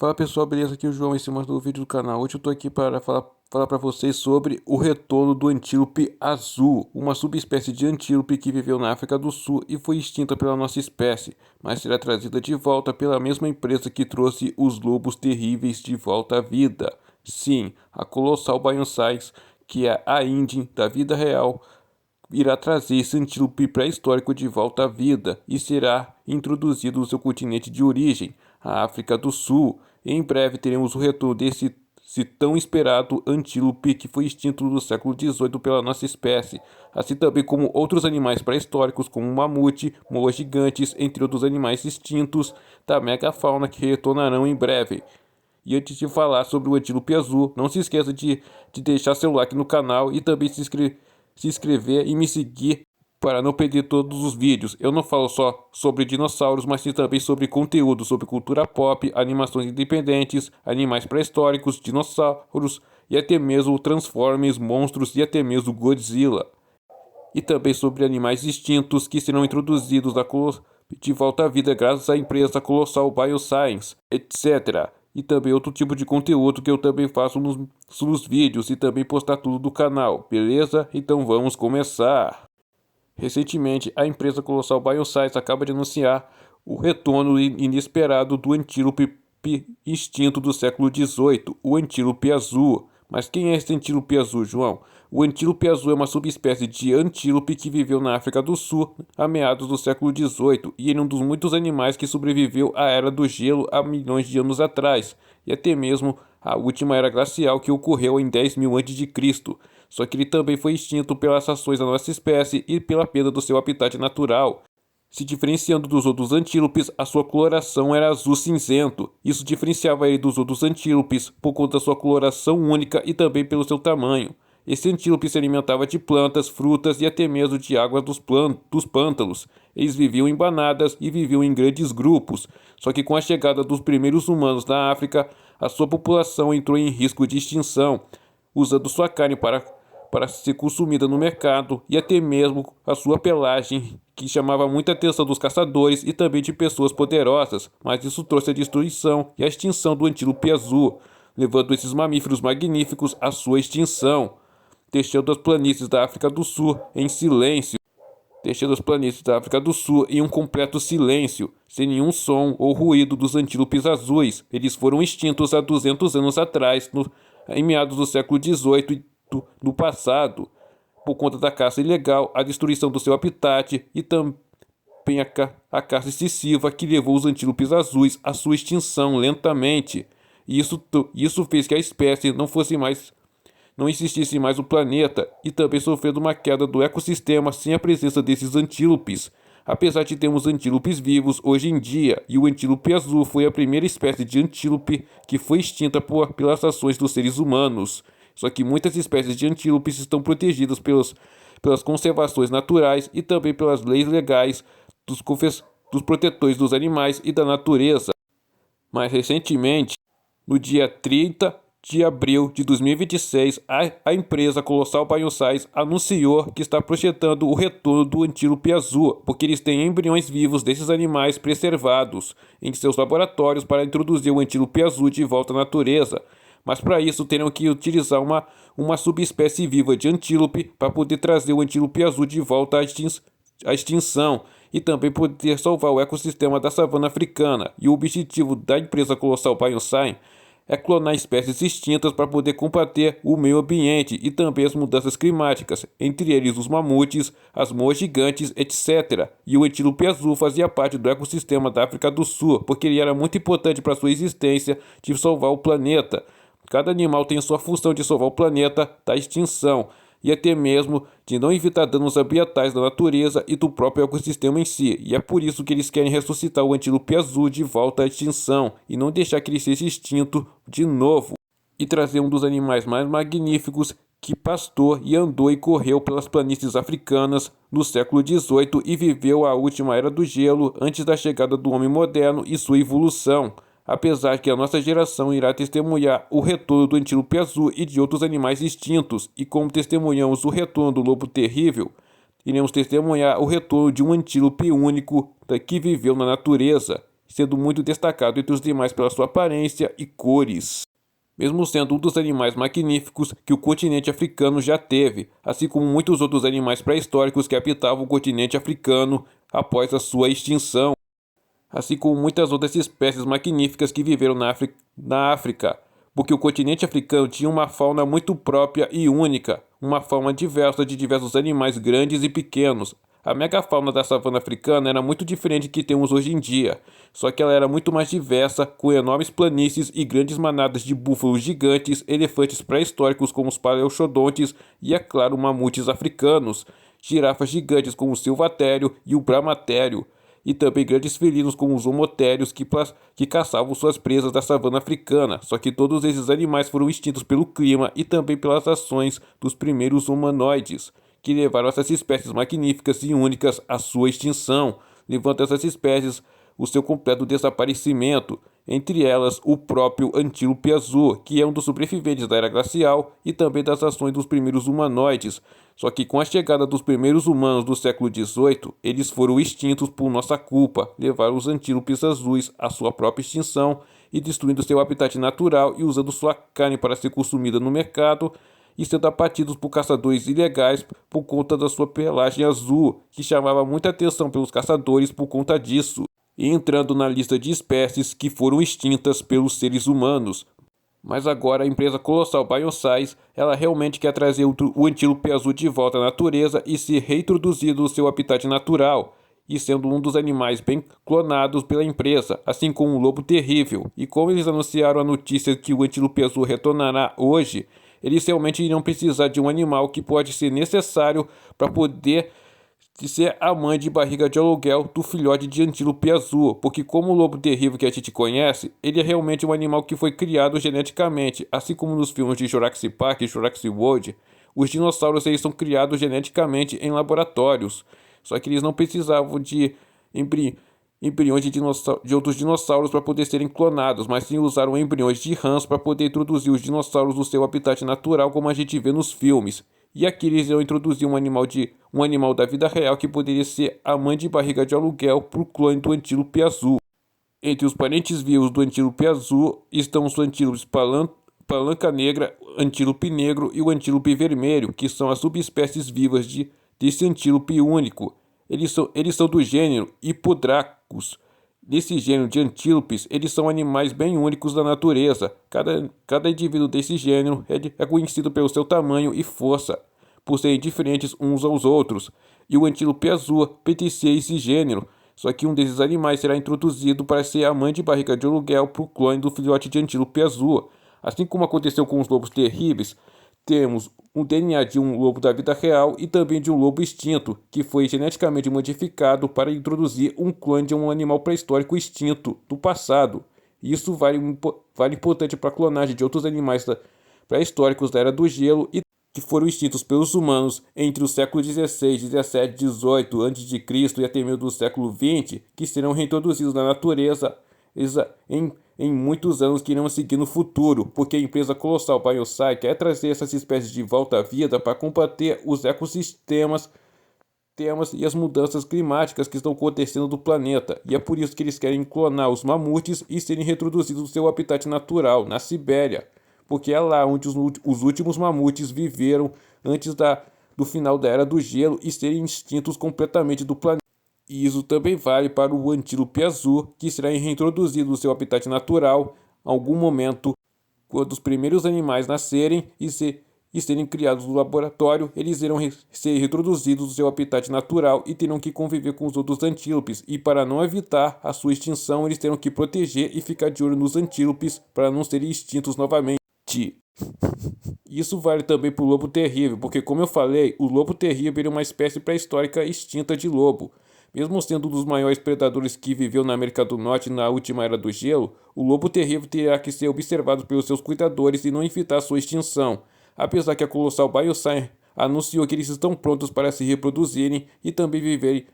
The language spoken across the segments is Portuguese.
Fala pessoal, beleza? Aqui é o João, esse é mais um novo vídeo do canal. Hoje eu tô aqui para falar para vocês sobre o retorno do antílope azul, uma subespécie de antílope que viveu na África do Sul e foi extinta pela nossa espécie, mas será trazida de volta pela mesma empresa que trouxe os lobos terríveis de volta à vida. Sim, a Colossal Bioscience, que é a Indien da vida real, irá trazer esse antílope pré-histórico de volta à vida e será introduzido no seu continente de origem, a África do Sul. Em breve teremos o retorno desse tão esperado antílope que foi extinto no século XVIII pela nossa espécie, assim também como outros animais pré-históricos como o mamute, moas gigantes, entre outros animais extintos da megafauna que retornarão em breve. E antes de falar sobre o antílope azul, não se esqueça de deixar seu like no canal e também se inscrever e me seguir para não perder todos os vídeos. Eu não falo só sobre dinossauros, mas sim também sobre conteúdo, sobre cultura pop, animações independentes, animais pré-históricos, dinossauros e até mesmo Transformers, monstros e até mesmo Godzilla. E também sobre animais extintos que serão introduzidos de volta à vida graças à empresa Colossal Bioscience, etc. E também outro tipo de conteúdo que eu também faço nos vídeos e também postar tudo do canal, beleza? Então vamos começar! Recentemente, a empresa Colossal Bioscience acaba de anunciar o retorno inesperado do antílope extinto do século XVIII, o antílope azul. Mas quem é esse antílope azul, João? O antílope azul é uma subespécie de antílope que viveu na África do Sul a meados do século XVIII e ele é um dos muitos animais que sobreviveu à Era do Gelo há milhões de anos atrás e até mesmo a última era glacial que ocorreu em 10.000 a.C. Só que ele também foi extinto pelas ações da nossa espécie e pela perda do seu habitat natural. Se diferenciando dos outros antílopes, a sua coloração era azul cinzento. Isso diferenciava ele dos outros antílopes por conta da sua coloração única e também pelo seu tamanho. Esse antílope se alimentava de plantas, frutas e até mesmo de água dos pântanos. Eles viviam em banadas e viviam em grandes grupos. Só que com a chegada dos primeiros humanos na África, a sua população entrou em risco de extinção, usando sua carne para ser consumida no mercado e até mesmo a sua pelagem, que chamava muita atenção dos caçadores e também de pessoas poderosas, mas isso trouxe a destruição e a extinção do antílope azul, levando esses mamíferos magníficos à sua extinção, deixando as planícies da África do Sul em silêncio. Deixando as planícies da África do Sul em um completo silêncio, sem nenhum som ou ruído dos antílopes azuis. Eles foram extintos há 200 anos atrás, em meados do século XVIII do passado, por conta da caça ilegal, a destruição do seu habitat e também a caça excessiva que levou os antílopes azuis à sua extinção lentamente. E isso fez que a espécie não existisse mais no planeta e também sofrendo uma queda do ecossistema sem a presença desses antílopes. Apesar de termos antílopes vivos hoje em dia, e o antílope azul foi a primeira espécie de antílope que foi extinta pelas ações dos seres humanos. Só que muitas espécies de antílopes estão protegidas pelas conservações naturais e também pelas leis legais dos protetores dos animais e da natureza. Mais recentemente, no dia 30 de abril de 2026, a empresa Colossal Bioscience anunciou que está projetando o retorno do antílope azul, porque eles têm embriões vivos desses animais preservados em seus laboratórios para introduzir o antílope azul de volta à natureza. Mas para isso terão que utilizar uma subespécie viva de antílope para poder trazer o antílope azul de volta à extinção e também poder salvar o ecossistema da savana africana. E o objetivo da empresa Colossal Bioscience é clonar espécies extintas para poder combater o meio ambiente e também as mudanças climáticas, entre eles os mamutes, as moas gigantes, etc. E o antílope azul fazia parte do ecossistema da África do Sul, porque ele era muito importante para sua existência de salvar o planeta. Cada animal tem sua função de salvar o planeta da extinção e até mesmo de não evitar danos ambientais da natureza e do próprio ecossistema em si. E é por isso que eles querem ressuscitar o antílope azul de volta à extinção e não deixar que ele seja extinto de novo. E trazer um dos animais mais magníficos que pastou e andou e correu pelas planícies africanas no século XVIII e viveu a última era do gelo antes da chegada do homem moderno e sua evolução. Apesar que a nossa geração irá testemunhar o retorno do antílope azul e de outros animais extintos, e como testemunhamos o retorno do lobo terrível, iremos testemunhar o retorno de um antílope único que viveu na natureza. sendo muito destacado entre os demais pela sua aparência e cores. Mesmo sendo um dos animais magníficos que o continente africano já teve, assim como muitos outros animais pré-históricos que habitavam o continente africano após a sua extinção, assim como muitas outras espécies magníficas que viveram na África, porque o continente africano tinha uma fauna muito própria e única, uma fauna diversa de diversos animais grandes e pequenos. A megafauna da savana africana era muito diferente do que temos hoje em dia, só que ela era muito mais diversa, com enormes planícies e grandes manadas de búfalos gigantes, elefantes pré-históricos como os paleoxodontes e, é claro, mamutes africanos, girafas gigantes como o silvatério e o brahmatério, e também grandes felinos como os homotérios que caçavam suas presas da savana africana, só que todos esses animais foram extintos pelo clima e também pelas ações dos primeiros humanoides, que levaram essas espécies magníficas e únicas à sua extinção, levando essas espécies o seu completo desaparecimento, entre elas o próprio antílope azul, que é um dos sobreviventes da era glacial e também das ações dos primeiros humanoides. Só que com a chegada dos primeiros humanos do século XVIII, eles foram extintos por nossa culpa, levaram os antílopes azuis à sua própria extinção e destruindo seu habitat natural e usando sua carne para ser consumida no mercado e sendo abatidos por caçadores ilegais por conta da sua pelagem azul, que chamava muita atenção pelos caçadores por conta disso, e entrando na lista de espécies que foram extintas pelos seres humanos. Mas agora a empresa colossal Bioscience, ela realmente quer trazer o antílope azul de volta à natureza e se reintroduzir no seu habitat natural, e sendo um dos animais bem clonados pela empresa, assim como o lobo terrível. E como eles anunciaram a notícia que o antílope azul retornará hoje, eles realmente irão precisar de um animal que pode ser necessário para poder ser a mãe de barriga de aluguel do filhote de antílope azul, porque como o lobo terrível que a gente conhece, ele é realmente um animal que foi criado geneticamente, assim como nos filmes de Jurassic Park e Jurassic World, os dinossauros eles são criados geneticamente em laboratórios, só que eles não precisavam de embriões de outros dinossauros para poder serem clonados, mas sim usaram embriões de rãs para poder introduzir os dinossauros no seu habitat natural, como a gente vê nos filmes. E aqui eles iam introduzir um animal da vida real que poderia ser a mãe de barriga de aluguel para o clone do antílope azul. Entre os parentes vivos do antílope azul estão os antílopes palanca negra, antílope negro e o antílope vermelho, que são as subespécies vivas desse antílope único. Eles são do gênero Hippodracus. Nesse gênero de antílopes, eles são animais bem únicos da natureza. Cada indivíduo desse gênero é conhecido pelo seu tamanho e força, por serem diferentes uns aos outros. E o antílope azul pertencia a esse gênero, só que um desses animais será introduzido para ser a mãe de barriga de aluguel para o clone do filhote de antílope azul. Assim como aconteceu com os lobos terríveis, temos um DNA de um lobo da vida real e também de um lobo extinto, que foi geneticamente modificado para introduzir um clone de um animal pré-histórico extinto do passado. E isso vale importante para a clonagem de outros animais pré-históricos da Era do Gelo e que foram extintos pelos humanos entre os séculos XVI, XVII, XVIII a.C. e até mesmo do século XX, que serão reintroduzidos na natureza em muitos anos que irão seguir no futuro, porque a empresa colossal Biosci quer trazer essas espécies de volta à vida para combater os ecossistemas e as mudanças climáticas que estão acontecendo no planeta. E é por isso que eles querem clonar os mamutes e serem reintroduzidos no seu habitat natural, na Sibéria, porque é lá onde os últimos mamutes viveram antes do final da Era do Gelo e serem extintos completamente do planeta. E isso também vale para o antílope azul, que será reintroduzido no seu habitat natural em algum momento, quando os primeiros animais nascerem e serem criados no laboratório, eles irão ser reintroduzidos no seu habitat natural e terão que conviver com os outros antílopes. E para não evitar a sua extinção, eles terão que proteger e ficar de olho nos antílopes para não serem extintos novamente. Isso vale também para o lobo terrível, porque como eu falei, o lobo terrível é uma espécie pré-histórica extinta de lobo. Mesmo sendo um dos maiores predadores que viveu na América do Norte na última Era do Gelo, o lobo terrível terá que ser observado pelos seus cuidadores e não evitar sua extinção. Apesar que a Colossal Bioscience anunciou que eles estão prontos para se reproduzirem e também viverem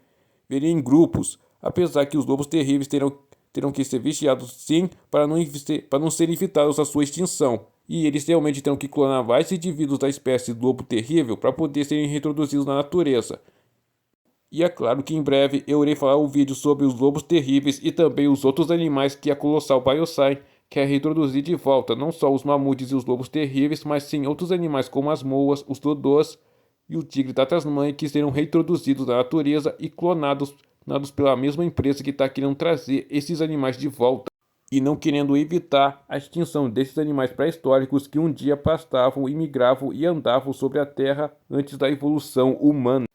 em grupos, apesar que os lobos terríveis terão que ser vigiados sim para não serem evitados a sua extinção. E eles realmente terão que clonar vários indivíduos da espécie lobo terrível para poder serem reintroduzidos na natureza. E é claro que em breve eu irei falar um vídeo sobre os lobos terríveis e também os outros animais que a Colossal Bioscience quer reintroduzir de volta, não só os mamutes e os lobos terríveis, mas sim outros animais como as moas, os dodôs e o tigre da Tasmânia que serão reintroduzidos na natureza e clonados pela mesma empresa que está querendo trazer esses animais de volta e não querendo evitar a extinção desses animais pré-históricos que um dia pastavam, imigravam e andavam sobre a Terra antes da evolução humana.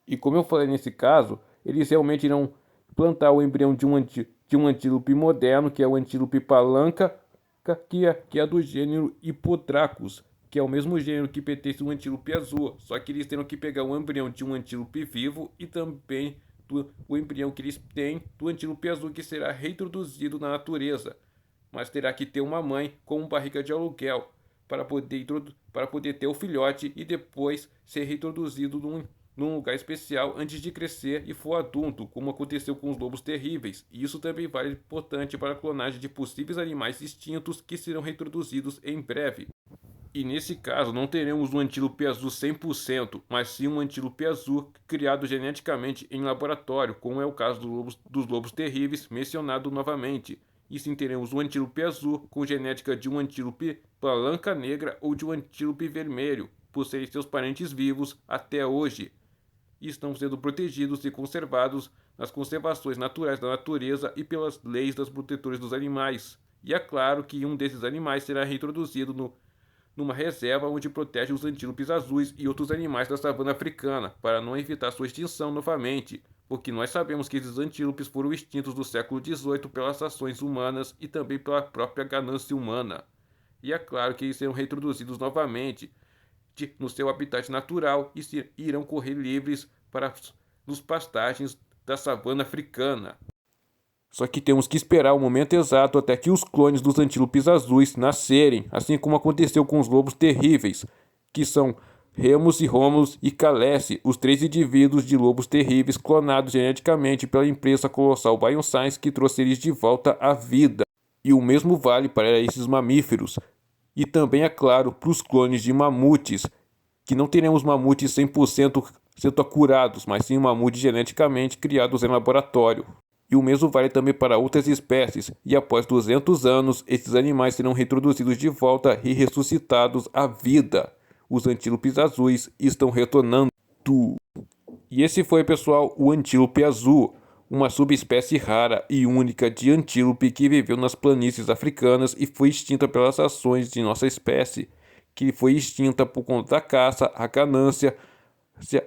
E como eu falei nesse caso, eles realmente irão plantar o embrião de um antílope moderno, que é o antílope palanca, que é do gênero Hippodracus, que é o mesmo gênero que pertence ao antílope azul, só que eles terão que pegar o embrião de um antílope vivo e também o embrião que eles têm do antílope azul que será reintroduzido na natureza, mas terá que ter uma mãe com barriga de aluguel para poder ter o filhote e depois ser reintroduzido num lugar especial antes de crescer e for adulto, como aconteceu com os lobos terríveis. E isso também vale importante para a clonagem de possíveis animais extintos que serão reintroduzidos em breve. E nesse caso não teremos um antílope azul 100%, mas sim um antílope azul criado geneticamente em laboratório, como é o caso dos lobos terríveis mencionado novamente. E sim teremos um antílope azul com genética de um antílope palanca negra ou de um antílope vermelho, por serem seus parentes vivos até hoje. E estão sendo protegidos e conservados nas conservações naturais da natureza e pelas leis das protetores dos animais. E é claro que um desses animais será reintroduzido numa reserva onde protege os antílopes azuis e outros animais da savana africana, para não evitar sua extinção novamente, porque nós sabemos que esses antílopes foram extintos no século XVIII pelas ações humanas e também pela própria ganância humana. E é claro que eles serão reintroduzidos novamente no seu habitat natural e irão correr livres nos pastagens da savana africana. Só que temos que esperar o momento exato até que os clones dos antílopes azuis nascerem, assim como aconteceu com os lobos terríveis, que são Remus e Romulus e Calesse, os 3 indivíduos de lobos terríveis clonados geneticamente pela empresa Colossal Bioscience que trouxe eles de volta à vida. E o mesmo vale para esses mamíferos. E também, é claro, para os clones de mamutes, que não teremos mamutes 100% acurados, mas sim mamutes geneticamente criados em laboratório. E o mesmo vale também para outras espécies, e após 200 anos, esses animais serão reintroduzidos de volta e ressuscitados à vida. Os antílopes azuis estão retornando. E esse foi, pessoal, o antílope azul, uma subespécie rara e única de antílope que viveu nas planícies africanas e foi extinta pelas ações de nossa espécie, que foi extinta por conta da caça, a ganância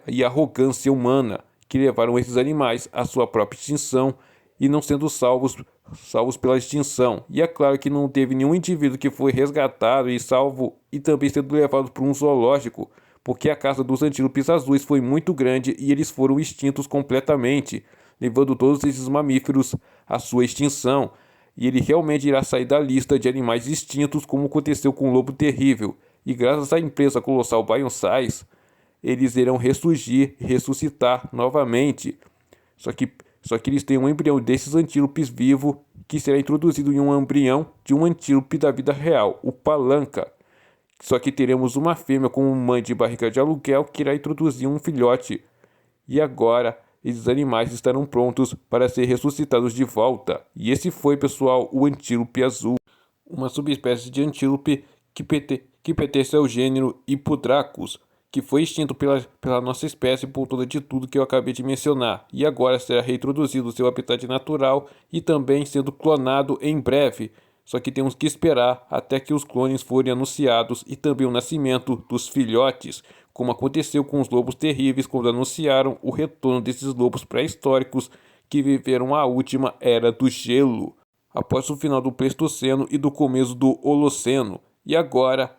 e a arrogância humana, que levaram esses animais à sua própria extinção e não sendo salvos pela extinção. E é claro que não teve nenhum indivíduo que foi resgatado e salvo e também sendo levado para um zoológico, porque a caça dos antílopes azuis foi muito grande e eles foram extintos completamente, levando todos esses mamíferos à sua extinção. E ele realmente irá sair da lista de animais extintos, como aconteceu com o lobo terrível. E graças à empresa Colossal Bioscience, eles irão ressurgir e ressuscitar novamente. Só que eles têm um embrião desses antílopes vivo que será introduzido em um embrião de um antílope da vida real, o palanca. Só que teremos uma fêmea como mãe de barriga de aluguel que irá introduzir um filhote. E agora, esses animais estarão prontos para ser ressuscitados de volta. E esse foi, pessoal, o antílope azul, uma subespécie de antílope que pertence ao gênero Hippodracus, que foi extinto pela nossa espécie por conta de tudo que eu acabei de mencionar, e agora será reintroduzido no seu habitat natural e também sendo clonado em breve. Só que temos que esperar até que os clones forem anunciados e também o nascimento dos filhotes, como aconteceu com os lobos terríveis quando anunciaram o retorno desses lobos pré-históricos que viveram a última era do gelo, após o final do Pleistoceno e do começo do Holoceno. E agora,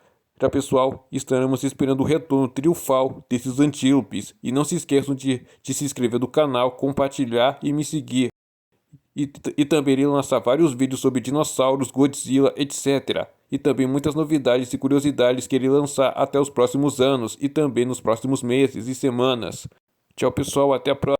pessoal, estaremos esperando o retorno triunfal desses antílopes. E não se esqueçam de se inscrever no canal, compartilhar e me seguir. E também irei lançar vários vídeos sobre dinossauros, Godzilla, etc. E também muitas novidades e curiosidades que irei lançar até os próximos anos e também nos próximos meses e semanas. Tchau, pessoal, até a próxima.